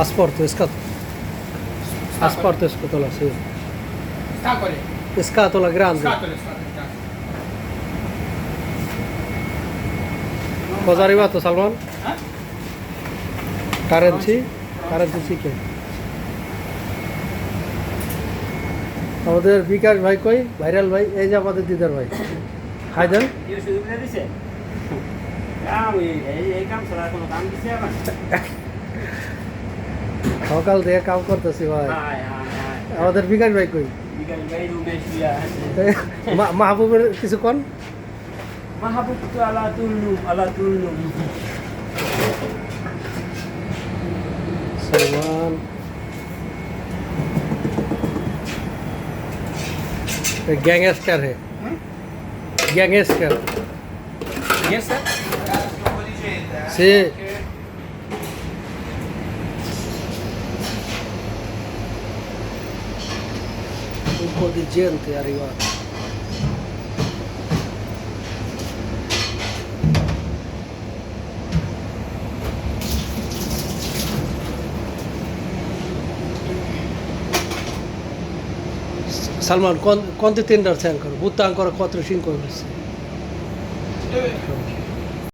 Asporto, asporto e scatola, sì. Scatole. E scatola grande. Scatole, scatole. Cosa è arrivato Salman? Eh? Currency? Currency chicken. আমাদের বিকাশ ভাই কই viral ভাই এই যে আমাদের দিদার ভাই হায়দার ইয়ে শুধু করে দিছে কাম এই কাম ছাড়া কোনো কাম দিছে আবার সকাল থেকে কাম করতেছি ভাই হায় হায় আমাদের বিকাশ ভাই কই বিকাল ভাই রুমে শুয়া আছে মাহবুবের কিছু কোন মাহবুব তো আলা তুল্লু सलमान गैंगस्टर है gangster Yes sir. sì un po' di gente è arrivata Salman, quanti tender c'è ancora? Butta ancora 4-5 ore. Dove?